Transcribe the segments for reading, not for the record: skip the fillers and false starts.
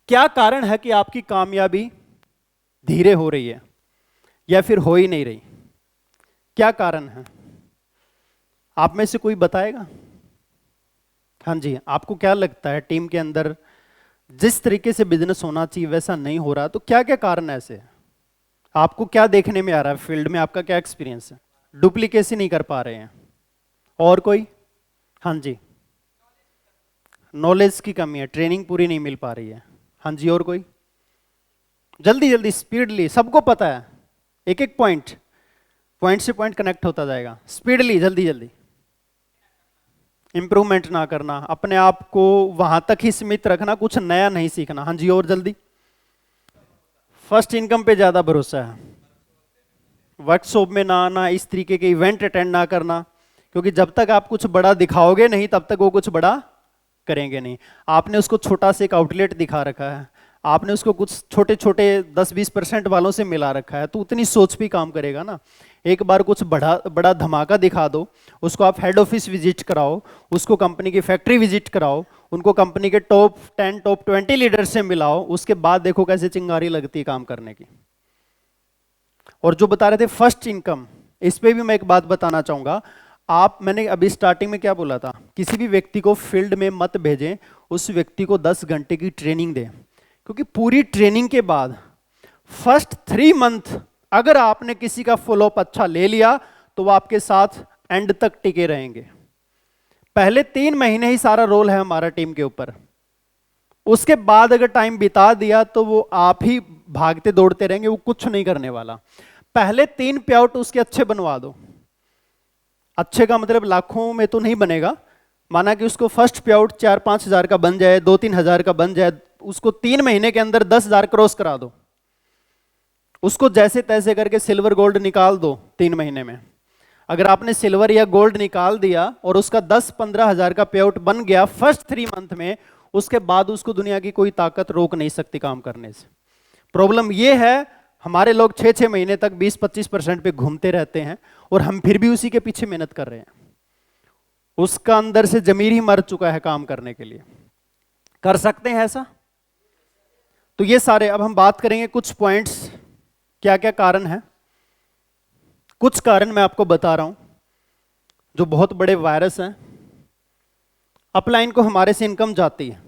क्या कारण है कि आपकी कामयाबी धीरे हो रही है या फिर हो ही नहीं रही? क्या कारण है? आप में से कोई बताएगा? हाँ जी, आपको क्या लगता है टीम के अंदर जिस तरीके से बिजनेस होना चाहिए वैसा नहीं हो रहा, तो क्या क्या कारण ऐसे हैं? आपको क्या देखने में आ रहा है? फील्ड में आपका क्या एक्सपीरियंस है? डुप्लीकेसी नहीं कर पा रहे हैं। और कोई? हाँ जी, नॉलेज की कमी है, ट्रेनिंग पूरी नहीं मिल पा रही है। हाँ जी, और कोई? जल्दी जल्दी, स्पीडली, सबको पता है, एक एक पॉइंट, पॉइंट से पॉइंट कनेक्ट होता जाएगा, स्पीडली, जल्दी जल्दी। इंप्रूवमेंट ना करना, अपने आप को वहां तक ही सीमित रखना, कुछ नया नहीं सीखना। हाँ जी, और जल्दी। फर्स्ट इनकम पे ज्यादा भरोसा है, वर्कशॉप में ना आना, इस तरीके के इवेंट अटेंड ना करना, क्योंकि जब तक आप कुछ बड़ा दिखाओगे नहीं तब तक वो कुछ बड़ा करेंगे नहीं। आपने उसको छोटा से एक आउटलेट दिखा रखा है, आपने उसको कुछ छोटे छोटे 10-20% वालों से मिला रखा है, तो उतनी सोच भी काम करेगा ना। एक बार कुछ बड़ा बड़ा धमाका दिखा दो, उसको आप हेड ऑफिस विजिट कराओ, उसको कंपनी की फैक्ट्री विजिट कराओ, उनको कंपनी के टॉप 10 टॉप 20 लीडर से मिलाओ, उसके बाद देखो कैसे चिंगारी लगती है काम करने की। और जो बता रहे थे फर्स्ट इनकम, इस पे भी मैं एक बात बताना चाहूंगा। मैंने अभी स्टार्टिंग में क्या बोला था, किसी भी व्यक्ति को फील्ड में मत भेजें, उस व्यक्ति को 10 घंटे की ट्रेनिंग दें, क्योंकि पूरी ट्रेनिंग के बाद फर्स्ट 3 मंथ अगर आपने किसी का फॉलोअप अच्छा ले लिया तो वो आपके साथ एंड तक टिके रहेंगे। पहले 3 महीने ही सारा रोल है हमारा टीम के ऊपर, उसके बाद अगर टाइम बिता दिया तो वो आप ही भागते दौड़ते रहेंगे, वो कुछ नहीं करने वाला। पहले 3 पे आउट उसके अच्छे बनवा दो। अच्छे का मतलब लाखों में तो नहीं बनेगा, माना कि उसको फर्स्ट पे आउट 4-5 हजार का बन जाए, 2-3 हजार का बन जाए, उसको 3 महीने के अंदर 10 हजार क्रॉस करा दो। उसको जैसे तैसे करके सिल्वर गोल्ड निकाल दो 3 महीने में। अगर आपने सिल्वर या गोल्ड निकाल दिया और उसका 10-15 हजार का पे आउट बन गया फर्स्ट 3 मंथ में, उसके बाद उसको दुनिया की कोई ताकत रोक नहीं सकती काम करने से। प्रॉब्लम यह है, हमारे लोग 6-6 महीने तक 20-25% पे घूमते रहते हैं और हम फिर भी उसी के पीछे मेहनत कर रहे हैं। उसका अंदर से जमीर ही मर चुका है काम करने के लिए। कर सकते हैं ऐसा? तो ये सारे, अब हम बात करेंगे कुछ पॉइंट्स, क्या क्या कारण है। कुछ कारण मैं आपको बता रहा हूं जो बहुत बड़े वायरस हैं। अपलाइन को हमारे से इनकम जाती है,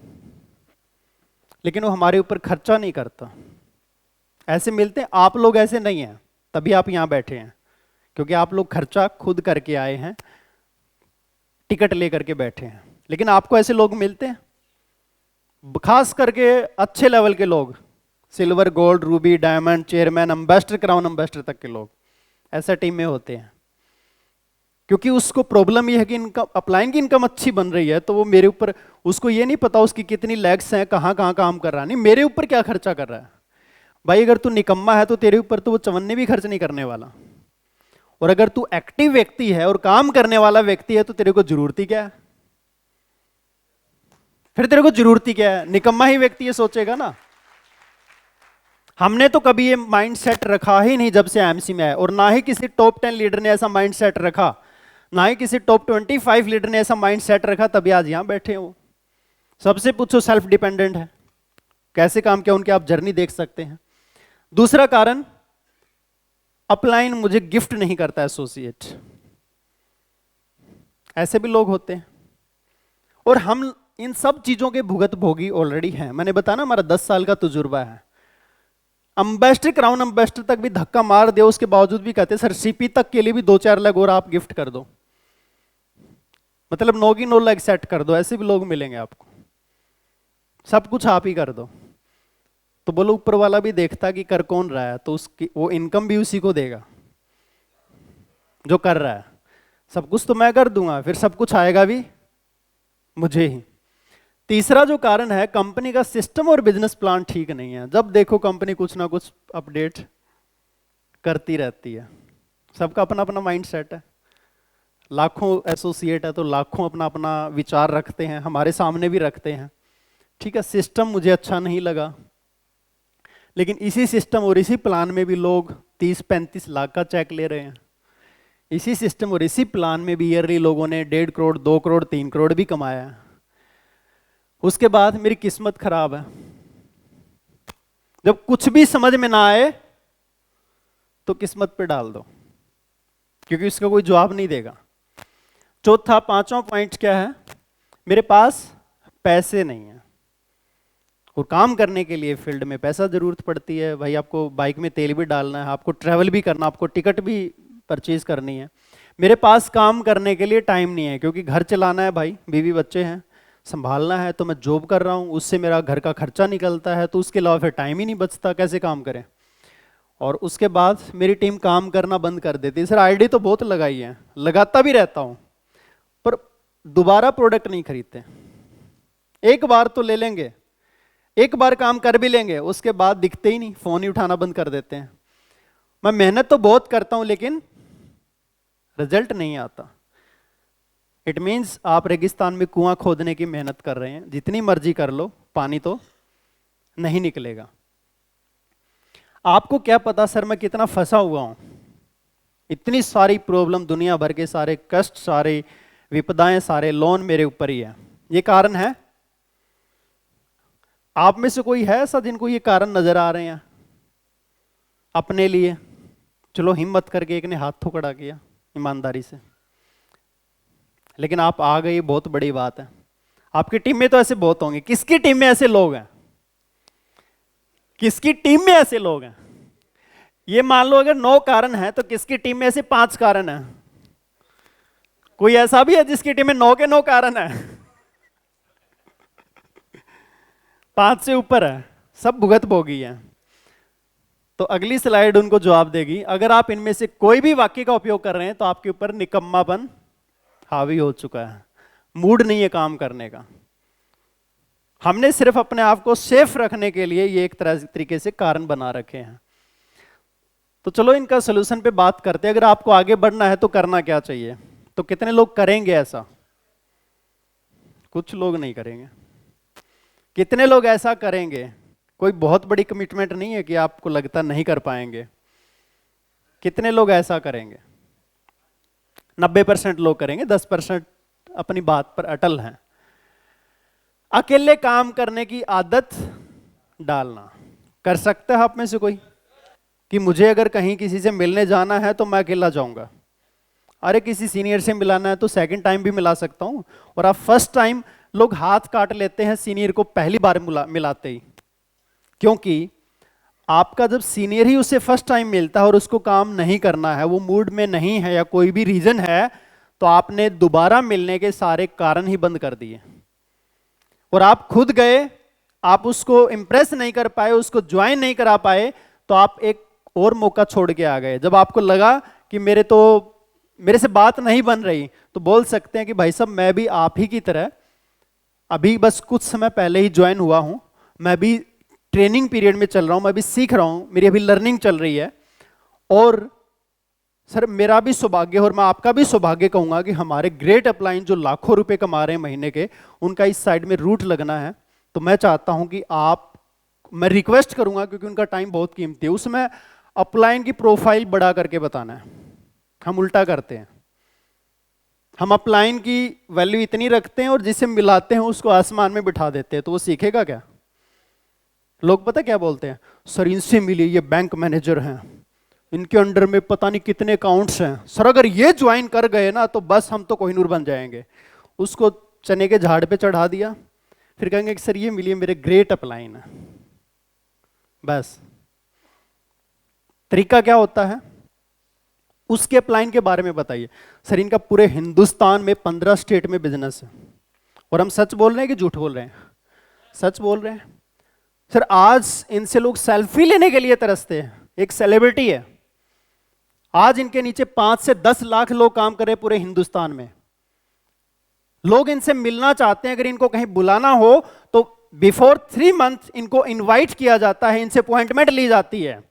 लेकिन वो हमारे ऊपर खर्चा नहीं करता। ऐसे मिलते हैं, आप लोग ऐसे नहीं हैं, तभी आप यहां बैठे हैं, क्योंकि आप लोग खर्चा खुद करके आए हैं, टिकट लेकर के बैठे हैं। लेकिन आपको ऐसे लोग मिलते हैं, खास करके अच्छे लेवल के लोग, silver gold Ruby diamond chairman ambassador crown ambassador तक के लोग ऐसा टीम में होते हैं। क्योंकि उसको प्रॉब्लम यह है कि इनकम, अपलाइन की इनकम अच्छी बन रही है, तो वो मेरे ऊपर, उसको ये नहीं पता उसकी कितनी लैक्स हैं, कहाँ कहाँ काम कर रहा है, नहीं मेरे ऊपर क्या खर्चा कर रहा है। भाई अगर तू निकम्मा है तो तेरे ऊपर तो वो चवन्ने भी खर्च नहीं करने वाला, और अगर तू एक्टिव व्यक्ति है और काम करने वाला व्यक्ति है तो तेरे को जरूरत ही क्या है? फिर तेरे को जरूरत ही क्या है? निकम्मा ही व्यक्ति ये सोचेगा ना। हमने तो कभी ये माइंड सेट रखा ही नहीं जब से एमसी में आए, और ना ही किसी टॉप 10 लीडर ने ऐसा माइंड सेट रखा, ना ही किसी टॉप 25 लीडर ने ऐसा माइंड सेट रखा, तभी आज यहां बैठे हो। सबसे पूछो, सेल्फ डिपेंडेंट है, कैसे काम किया उनके, आप जर्नी देख सकते हैं। दूसरा कारण, अपलाइन मुझे गिफ्ट नहीं करता एसोसिएट। ऐसे भी लोग होते हैं, और हम इन सब चीजों के भुगत भोगी ऑलरेडी हैं। मैंने बताया ना, हमारा 10 साल का तजुर्बा है। अम्बेस्टर क्राउन अम्बेस्टर तक भी धक्का मार दे, उसके बावजूद भी कहते सर सीपी तक के लिए भी 2-4 लाख और आप गिफ्ट कर दो, मतलब 9 की 9 लाख सेट कर दो। ऐसे भी लोग मिलेंगे आपको, सब कुछ आप ही कर दो। तो बोलो ऊपर वाला भी देखता कि कर कौन रहा है, तो उसकी वो इनकम भी उसी को देगा जो कर रहा है। सब कुछ तो मैं कर दूंगा, फिर सब कुछ आएगा भी मुझे ही। तीसरा जो कारण है, कंपनी का सिस्टम और बिजनेस प्लान ठीक नहीं है। जब देखो कंपनी कुछ ना कुछ अपडेट करती रहती है। सबका अपना अपना माइंड सेट है, लाखों एसोसिएट है तो लाखों अपना अपना विचार रखते हैं, हमारे सामने भी रखते हैं। ठीक है, सिस्टम मुझे अच्छा नहीं लगा, लेकिन इसी सिस्टम और इसी प्लान में भी लोग 30-35 लाख का चेक ले रहे हैं। इसी सिस्टम और इसी प्लान में भी ईयरली लोगों ने 1.5 करोड़ 2 करोड़ 3 करोड़ भी कमाया है। उसके बाद मेरी किस्मत खराब है, जब कुछ भी समझ में ना आए तो किस्मत पे डाल दो, क्योंकि उसका कोई जवाब नहीं देगा। चौथा, पांचवा पॉइंट क्या है? मेरे पास पैसे नहीं है। और काम करने के लिए फील्ड में पैसा जरूरत पड़ती है भाई, आपको बाइक में तेल भी डालना है, आपको ट्रैवल भी करना, आपको टिकट भी परचेज करनी है। मेरे पास काम करने के लिए टाइम नहीं है, क्योंकि घर चलाना है भाई, बीवी बच्चे हैं, संभालना है, तो मैं जॉब कर रहा हूँ, उससे मेरा घर का खर्चा निकलता है, तो उसके अलावा फिर टाइम ही नहीं बचता, कैसे काम करें। और उसके बाद मेरी टीम काम करना बंद कर देती है। सर आईडी तो बहुत लगाई है, लगाता भी रहता हूँ, पर दोबारा प्रोडक्ट नहीं खरीदते। एक बार तो ले लेंगे, एक बार काम कर भी लेंगे, उसके बाद दिखते ही नहीं, फोन ही उठाना बंद कर देते हैं। मैं मेहनत तो बहुत करता हूं लेकिन रिजल्ट नहीं आता। इट मीन्स आप रेगिस्तान में कुआं खोदने की मेहनत कर रहे हैं, जितनी मर्जी कर लो, पानी तो नहीं निकलेगा। आपको क्या पता सर मैं कितना फंसा हुआ हूं, इतनी सारी प्रॉब्लम, दुनिया भर के सारे कष्ट, सारे विपदाएं, सारे लोन मेरे ऊपर ही है। ये कारण है? आप में से कोई है ऐसा जिनको ये कारण नजर आ रहे हैं अपने लिए? चलो हिम्मत करके एक ने हाथ तो खड़ा किया ईमानदारी से, लेकिन आप आ गए, बहुत बड़ी बात है। आपकी टीम में तो ऐसे बहुत होंगे। किसकी टीम में ऐसे लोग हैं? किसकी टीम में ऐसे लोग हैं? ये मान लो अगर 9 कारण है तो किसकी टीम में ऐसे 5 कारण है? कोई ऐसा भी है जिसकी टीम में 9 के 9 कारण है? 5 से ऊपर है, सब भुगत भोगी है। तो अगली स्लाइड उनको जवाब देगी। अगर आप इनमें से कोई भी वाक्य का उपयोग कर रहे हैं तो आपके ऊपर निकम्मापन हावी हो चुका है, मूड नहीं है काम करने का। हमने सिर्फ अपने आप को सेफ रखने के लिए ये एक तरीके से कारण बना रखे हैं। तो चलो इनका सोल्यूशन पे बात करते हैं। अगर आपको आगे बढ़ना है तो करना क्या चाहिए? तो कितने लोग करेंगे ऐसा? कुछ लोग नहीं करेंगे। कितने लोग ऐसा करेंगे? कोई बहुत बड़ी कमिटमेंट नहीं है कि आपको लगता नहीं कर पाएंगे। कितने लोग ऐसा करेंगे? 90% लोग करेंगे, 10% अपनी बात पर अटल हैं। अकेले काम करने की आदत डालना। कर सकता है आप में से कोई कि मुझे अगर कहीं किसी से मिलने जाना है तो मैं अकेला जाऊंगा? अरे किसी सीनियर से मिलाना है तो सेकंड टाइम भी मिला सकता हूं। और आप फर्स्ट टाइम, लोग हाथ काट लेते हैं सीनियर को पहली बार मिलाते ही, क्योंकि आपका जब सीनियर ही उससे फर्स्ट टाइम मिलता है और उसको काम नहीं करना है, वो मूड में नहीं है या कोई भी रीजन है, तो आपने दोबारा मिलने के सारे कारण ही बंद कर दिए। और आप खुद गए, आप उसको इंप्रेस नहीं कर पाए, उसको ज्वाइन नहीं करा पाए, तो आप एक और मौका छोड़ के आ गए। जब आपको लगा कि मेरे से बात नहीं बन रही, तो बोल सकते हैं कि भाई साहब मैं भी आप ही की तरह अभी बस कुछ समय पहले ही ज्वाइन हुआ हूं, मैं भी ट्रेनिंग पीरियड में चल रहा हूं, मैं भी सीख रहा हूं, मेरी अभी लर्निंग चल रही है। और सर मेरा भी सौभाग्य और मैं आपका भी सौभाग्य कहूंगा कि हमारे ग्रेट अपलाइन जो लाखों रुपए कमा रहे हैं महीने के, उनका इस साइड में रूट लगना है। तो मैं चाहता हूं कि मैं रिक्वेस्ट करूंगा, क्योंकि उनका टाइम बहुत कीमती है, उसमें अपलाइन की प्रोफाइल बढ़ा करके बताना है। हम उल्टा करते हैं, हम अपलाइन की वैल्यू इतनी रखते हैं और जिसे मिलाते हैं उसको आसमान में बिठा देते हैं, तो वो सीखेगा क्या? लोग पता क्या बोलते हैं? सर इनसे मिलिए, ये बैंक मैनेजर हैं, इनके अंडर में पता नहीं कितने अकाउंट्स हैं, सर अगर ये ज्वाइन कर गए ना तो बस हम तो कोहिनूर बन जाएंगे। उसको चने के झाड़ पे चढ़ा दिया, फिर कहेंगे कि सर ये मिलिए मेरे ग्रेट अपलाइन है। बस तरीका क्या होता है? उसके अपलाइन के बारे में बताइए। सर इनका पूरे हिंदुस्तान में 15 स्टेट में बिजनेस है। और हम सच बोल रहे हैं कि झूठ बोल रहे हैं? सच बोल रहे हैं। सर आज इनसे लोग सेल्फी लेने के लिए तरसते हैं, एक सेलिब्रिटी है, आज इनके नीचे 5 से 10 लाख लोग काम कर रहे हैं पूरे हिंदुस्तान में। लोग इनसे मिलना चाहते हैं, अगर इनको कहीं बुलाना हो तो बिफोर 3 मंथ इनको इनवाइट किया जाता है, इनसे अपॉइंटमेंट ली जाती है।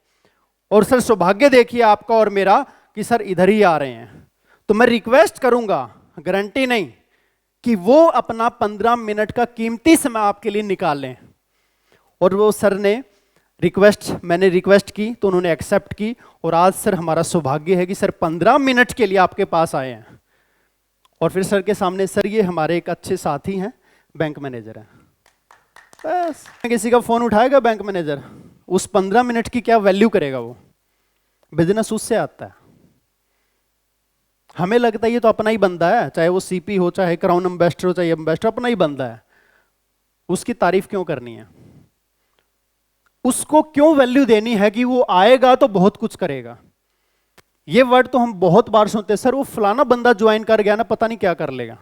और सर सौभाग्य देखिए आपका और मेरा कि सर इधर ही आ रहे हैं। तो मैं रिक्वेस्ट करूंगा, गारंटी नहीं, कि वो अपना 15 मिनट का कीमती समय आपके लिए निकाल लें। और वो सर ने मैंने रिक्वेस्ट की तो उन्होंने एक्सेप्ट की, और आज सर हमारा सौभाग्य है कि सर 15 मिनट के लिए आपके पास आए हैं। और फिर सर के सामने, सर ये हमारे एक अच्छे साथी हैं, बैंक मैनेजर हैं। बस किसी का फोन उठाएगा बैंक मैनेजर? उस 15 मिनट की क्या वैल्यू करेगा वो? बिजनेस उससे आता है। हमें लगता है ये तो अपना ही बंदा है, चाहे वो सीपी हो, चाहे क्राउन एम्बेसडर हो, चाहे एम्बेसडर, अपना ही बंदा है, उसकी तारीफ क्यों करनी है? उसको क्यों वैल्यू देनी है कि वो आएगा तो बहुत कुछ करेगा? ये वर्ड तो हम बहुत बार सुनते हैं, सर वो फलाना बंदा ज्वाइन कर गया ना, पता नहीं क्या कर लेगा।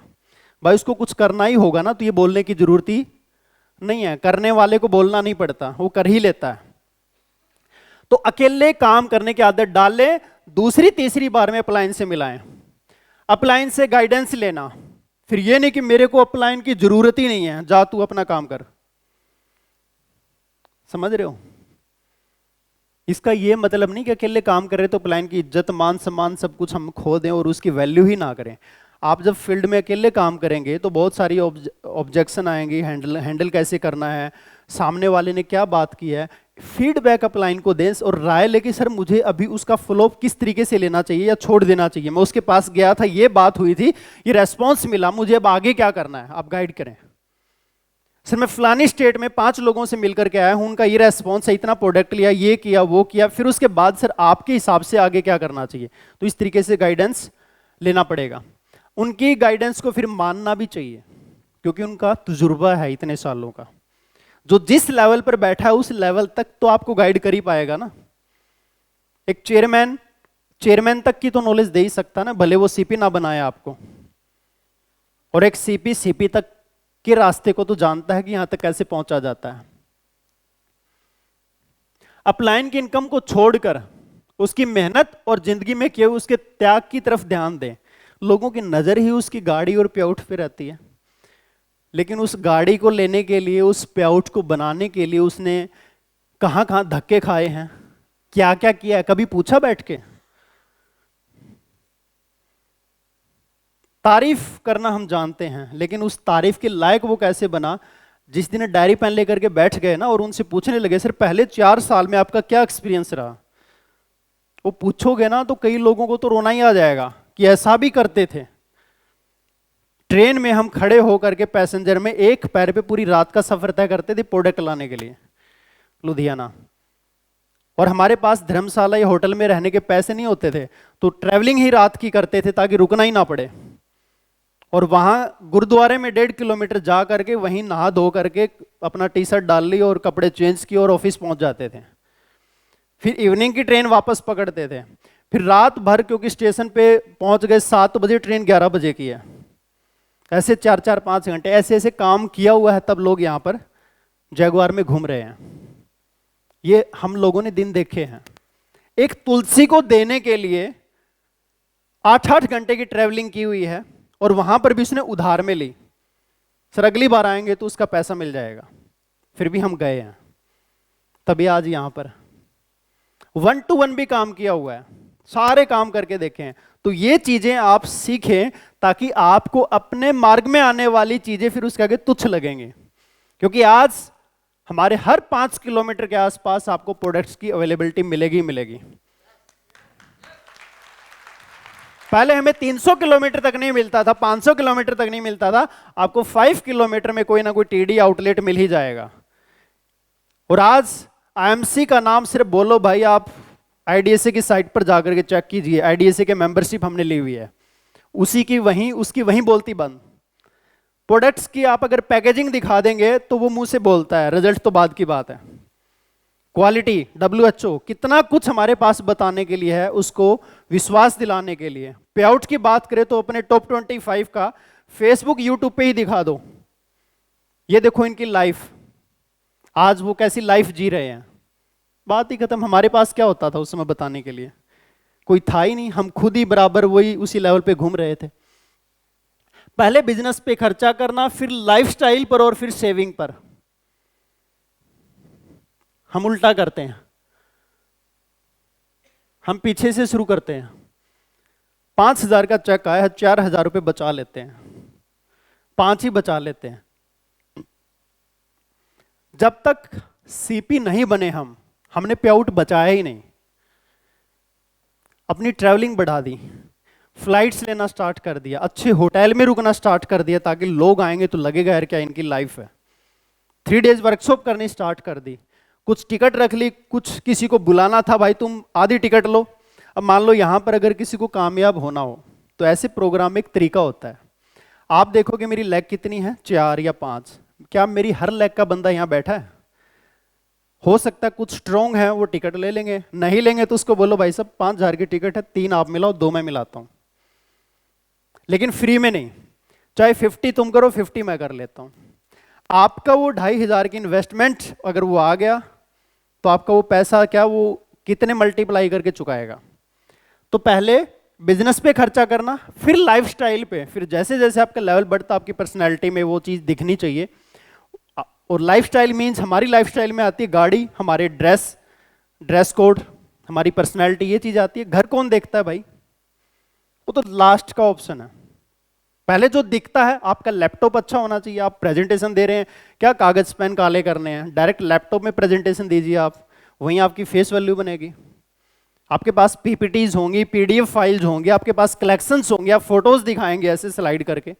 भाई उसको कुछ करना ही होगा ना, तो ये बोलने की जरूरत ही नहीं है। करने वाले को बोलना नहीं पड़ता, वो कर ही लेता है। तो अकेले काम करने की आदत डाल ले। दूसरी तीसरी बार में अपलाइन से मिलाएं, अपलाइन से गाइडेंस लेना। फिर ये नहीं कि मेरे को अपलाइन की जरूरत ही नहीं है, जा तू अपना काम कर। समझ रहे हो? इसका ये मतलब नहीं कि अकेले काम कर रहे तो अपलाइन की इज्जत, मान सम्मान सब कुछ हम खो दें और उसकी वैल्यू ही ना करें। आप जब फील्ड में अकेले काम करेंगे तो बहुत सारी ऑब्जेक्शन आएंगी, हैंडल कैसे करना है, सामने वाले ने क्या बात की है, फीडबैक अपलाइन को दें और राय लेके सर मुझे अभी उसका फॉलोअप किस तरीके से लेना चाहिए या छोड़ देना चाहिए। मैं उसके पास गया था, ये बात हुई थी, ये रेस्पॉन्स मिला, मुझे अब आगे क्या करना है, आप गाइड करें। सर मैं फलानी स्टेट में 5 लोगों से मिलकर के आया हूं, उनका ये रेस्पॉन्स है, इतना प्रोडक्ट लिया, ये किया वो किया, फिर उसके बाद सर आपके हिसाब से आगे क्या करना चाहिए। तो इस तरीके से गाइडेंस लेना पड़ेगा। उनकी गाइडेंस को फिर मानना भी चाहिए, क्योंकि उनका तजुर्बा है इतने सालों का। जो जिस लेवल पर बैठा है उस लेवल तक तो आपको गाइड कर ही पाएगा ना। एक चेयरमैन तक की तो नॉलेज दे ही सकता ना, भले वो सीपी ना बनाए आपको। और एक सीपी तक के रास्ते को तो जानता है कि यहां तक कैसे पहुंचा जाता है। अपलाइन की इनकम को छोड़कर उसकी मेहनत और जिंदगी में किए उसके त्याग की तरफ ध्यान दें। लोगों की नजर ही उसकी गाड़ी और पेआउट पे रहती है, लेकिन उस गाड़ी को लेने के लिए, उस पेआउट को बनाने के लिए उसने कहां कहां धक्के खाए हैं, क्या क्या किया है, कभी पूछा बैठ के? तारीफ करना हम जानते हैं, लेकिन उस तारीफ के लायक वो कैसे बना? जिस दिन डायरी पेन लेकर के बैठ गए ना और उनसे पूछने लगे सर पहले 4 साल में आपका क्या एक्सपीरियंस रहा, वो पूछोगे ना तो कई लोगों को तो रोना ही आ जाएगा कि ऐसा भी करते थे। ट्रेन में हम खड़े होकर के पैसेंजर में एक पैर पे पूरी रात का सफर तय करते थे प्रोडक्ट लाने के लिए लुधियाना, और हमारे पास धर्मशाला या होटल में रहने के पैसे नहीं होते थे, तो ट्रैवलिंग ही रात की करते थे ताकि रुकना ही ना पड़े। और वहां गुरुद्वारे में 1.5 किलोमीटर जा करके वहीं नहा धो करके अपना टी शर्ट डाल ली और कपड़े चेंज किए और ऑफिस पहुंच जाते थे। फिर इवनिंग की ट्रेन वापस पकड़ते थे। फिर रात भर, क्योंकि स्टेशन पे पहुंच गए 7 बजे, ट्रेन 11 बजे की है, ऐसे 4-4-5 घंटे ऐसे ऐसे काम किया हुआ है, तब लोग यहाँ पर जगुआर में घूम रहे हैं। ये हम लोगों ने दिन देखे हैं। एक तुलसी को देने के लिए 8-8 घंटे की ट्रेवलिंग की हुई है, और वहां पर भी उसने उधार में ली। सर अगली बार आएंगे तो उसका पैसा मिल जाएगा, फिर भी हम गए हैं। तभी आज यहां पर 1 to 1 भी काम किया हुआ है, सारे काम करके देखे हैं। तो ये चीजें आप सीखें ताकि आपको अपने मार्ग में आने वाली चीजें फिर उसके आगे तुच्छ लगेंगे। क्योंकि आज हमारे हर 5 किलोमीटर के आसपास आपको प्रोडक्ट्स की अवेलेबिलिटी मिलेगी ही मिलेगी। पहले हमें 300 किलोमीटर तक नहीं मिलता था, 500 किलोमीटर तक नहीं मिलता था, आपको 5 किलोमीटर में कोई ना कोई टीडी आउटलेट मिल ही जाएगा। और आज आईएमसी का नाम सिर्फ बोलो भाई, आप आईडीएसए की साइट पर जाकर के चेक कीजिए, आईडीएसए के मेंबरशिप हमने ली हुई है, उसकी वहीं बोलती बंद। प्रोडक्ट्स की आप अगर पैकेजिंग दिखा देंगे तो वो मुंह से बोलता है, रिजल्ट तो बाद की बात है। क्वालिटी, WHO, कितना कुछ हमारे पास बताने के लिए है, उसको विश्वास दिलाने के लिए। पेआउट की बात करें तो अपने टॉप 25 का फेसबुक यूट्यूब पे ही दिखा दो, ये देखो इनकी लाइफ, आज वो कैसी लाइफ जी रहे हैं, बात ही खत्म। हमारे पास क्या होता था उस समय बताने के लिए? कोई था ही नहीं, हम खुद ही बराबर वही उसी लेवल पे घूम रहे थे। पहले बिजनेस पे खर्चा करना, फिर लाइफस्टाइल पर और फिर सेविंग पर। हम उल्टा करते हैं, हम पीछे से शुरू करते हैं। 5,000 का चेक आया है, 4,000 रुपये बचा लेते हैं, 5 ही बचा लेते हैं। जब तक सीपी नहीं बने हमने पेआउट बचाया ही नहीं। अपनी ट्रैवलिंग बढ़ा दी, फ्लाइट्स लेना स्टार्ट कर दिया, अच्छे होटल में रुकना स्टार्ट कर दिया ताकि लोग आएंगे तो लगेगा यार क्या इनकी लाइफ है। 3 डेज वर्कशॉप करनी स्टार्ट कर दी, कुछ टिकट रख ली, कुछ किसी को बुलाना था, भाई तुम आधी टिकट लो। अब मान लो यहाँ पर अगर किसी को कामयाब होना हो तो ऐसे प्रोग्राम में एक तरीका होता है। आप देखोगे मेरी लेग कितनी है, 4 या 5, क्या मेरी हर लेग का बंदा यहाँ बैठा है? हो सकता है कुछ स्ट्रॉन्ग है वो टिकट ले लेंगे, नहीं लेंगे तो उसको बोलो भाई साहब 5,000 की टिकट है, 3 आप मिलाओ, 2 मैं मिलाता हूँ। लेकिन फ्री में नहीं, चाहे 50 तुम करो 50 मैं कर लेता हूँ। आपका वो 2,500 की इन्वेस्टमेंट अगर वो आ गया तो आपका वो पैसा क्या वो कितने मल्टीप्लाई करके चुकाएगा। तो पहले बिजनेस पे खर्चा करना, फिर लाइफस्टाइल पे, फिर जैसे जैसे आपका लेवल बढ़ता आपकी पर्सनैलिटी में वो चीज़ दिखनी चाहिए। और लाइफस्टाइल मीन्स हमारी लाइफस्टाइल में आती है गाड़ी, हमारे ड्रेस कोड, हमारी पर्सनैलिटी, ये चीज़ आती है। घर कौन देखता है भाई? वो तो लास्ट का ऑप्शन है। पहले जो दिखता है, आपका लैपटॉप अच्छा होना चाहिए। आप प्रेजेंटेशन दे रहे हैं, क्या कागज पेन काले करने हैं, डायरेक्ट लैपटॉप में प्रेजेंटेशन दीजिए आप, वहीं आपकी फेस वैल्यू बनेगी। आपके पास पीपीटीज होंगी, पीडीएफ फाइल्स होंगी, आपके पास कलेक्शंस होंगे, आप फोटोज दिखाएंगे ऐसे स्लाइड करके,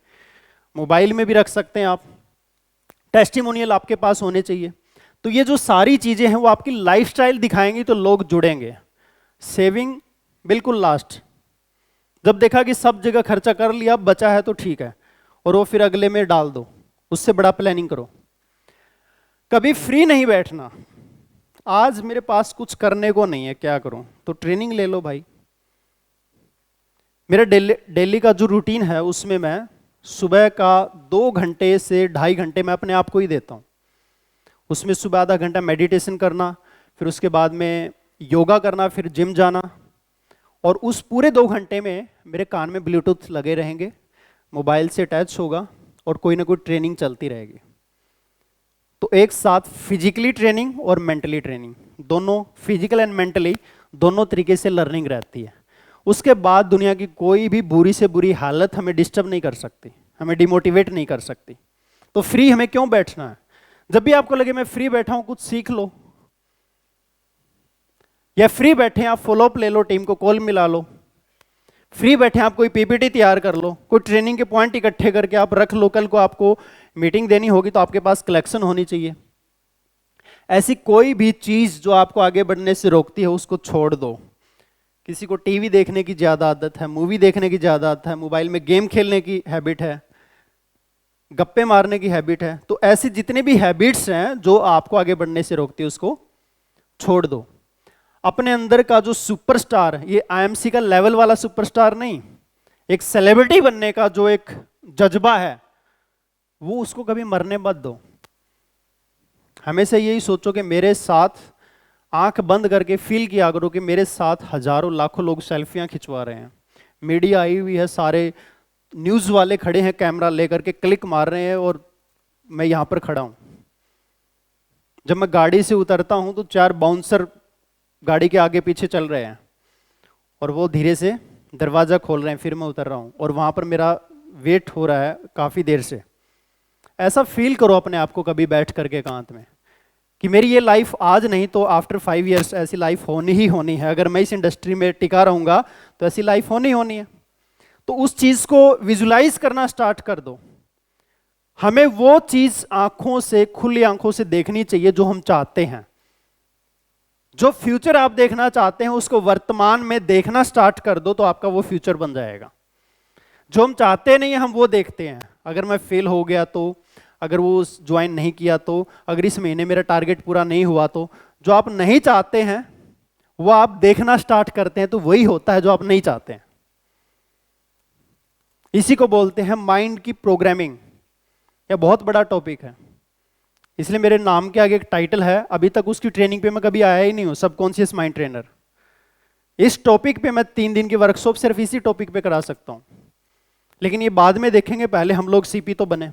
मोबाइल में भी रख सकते हैं आप। टेस्टिमोनियल आपके पास होने चाहिए। तो ये जो सारी चीजें हैं वो आपकी लाइफस्टाइल दिखाएंगी तो लोग जुड़ेंगे। सेविंग बिल्कुल लास्ट, जब देखा कि सब जगह खर्चा कर लिया, बचा है तो ठीक है, और वो फिर अगले में डाल दो, उससे बड़ा प्लानिंग करो। कभी फ्री नहीं बैठना, आज मेरे पास कुछ करने को नहीं है, क्या करूं, तो ट्रेनिंग ले लो भाई। मेरा डेली का जो रूटीन है उसमें मैं सुबह का 2 घंटे से 2.5 घंटे मैं अपने आप को ही देता हूं। उसमें सुबह आधा घंटा मेडिटेशन करना, फिर उसके बाद में योगा करना, फिर जिम जाना। और उस पूरे 2 घंटे में मेरे कान में ब्लूटूथ लगे रहेंगे, मोबाइल से अटैच होगा और कोई ना कोई ट्रेनिंग चलती रहेगी। तो एक साथ फिजिकली ट्रेनिंग और मेंटली ट्रेनिंग, दोनों फिजिकल एंड मेंटली दोनों तरीके से लर्निंग रहती है। उसके बाद दुनिया की कोई भी बुरी से बुरी हालत हमें डिस्टर्ब नहीं कर सकती, हमें डिमोटिवेट नहीं कर सकती। तो फ्री हमें क्यों बैठना है? जब भी आपको लगे मैं फ्री बैठा हूं, कुछ सीख लो, या फ्री बैठे आप फॉलोअप ले लो, टीम को कॉल मिला लो, फ्री बैठे आप कोई पीपीटी तैयार कर लो, कोई ट्रेनिंग के पॉइंट इकट्ठे करके आप रख लो, कल को आपको मीटिंग देनी होगी तो आपके पास कलेक्शन होनी चाहिए। ऐसी कोई भी चीज जो आपको आगे बढ़ने से रोकती है उसको छोड़ दो। किसी को टीवी देखने की ज्यादा आदत है, मूवी देखने की ज्यादा आदत है, मोबाइल में गेम खेलने की हैबिट है, गप्पे मारने की हैबिट है, तो ऐसी जितने भी हैबिट्स हैं जो आपको आगे बढ़ने से रोकती है उसको छोड़ दो। अपने अंदर का जो सुपरस्टार, ये आईएमसी का लेवल वाला सुपरस्टार नहीं, एक सेलिब्रिटी बनने का जो एक जज्बा है वो उसको कभी मरने मत दो। हमेशा यही सोचो कि मेरे साथ, आंख बंद करके फील किया करो कि मेरे साथ हजारों लाखों लोग सेल्फियां खिंचवा रहे हैं, मीडिया आई हुई है, सारे न्यूज वाले खड़े हैं कैमरा लेकर के क्लिक मार रहे हैं और मैं यहां पर खड़ा हूं। जब मैं गाड़ी से उतरता हूं तो 4 बाउंसर गाड़ी के आगे पीछे चल रहे हैं और वो धीरे से दरवाजा खोल रहे हैं, फिर मैं उतर रहा हूं और वहां पर मेरा वेट हो रहा है काफी देर से। ऐसा फील करो अपने आप को कभी बैठ करके एकांत में कि मेरी ये लाइफ आज नहीं तो आफ्टर 5 इयर्स ऐसी लाइफ होनी ही होनी है। अगर मैं इस इंडस्ट्री में टिका रहूंगा तो ऐसी लाइफ होनी होनी है। तो उस चीज को विजुलाइज करना स्टार्ट कर दो। हमें वो चीज आंखों से, खुली आंखों से देखनी चाहिए जो हम चाहते हैं। जो फ्यूचर आप देखना चाहते हैं उसको वर्तमान में देखना स्टार्ट कर दो तो आपका वो फ्यूचर बन जाएगा। जो हम चाहते नहीं है हम वो देखते हैं। अगर मैं फेल हो गया तो, अगर वो ज्वाइन नहीं किया तो, अगर इस महीने मेरा टारगेट पूरा नहीं हुआ तो, जो आप नहीं चाहते हैं वो आप देखना स्टार्ट करते हैं तो वही होता है जो आप नहीं चाहते हैं। इसी को बोलते हैं माइंड की प्रोग्रामिंग। यह बहुत बड़ा टॉपिक है, इसलिए मेरे नाम के आगे एक टाइटल है। अभी तक उसकी ट्रेनिंग पे मैं कभी आया ही नहीं हूं, सबकॉन्शियस माइंड ट्रेनर। इस टॉपिक पे मैं 3 दिन की वर्कशॉप सिर्फ इसी टॉपिक पे करा सकता हूं, लेकिन ये बाद में देखेंगे, पहले हम लोग सीपी तो बने।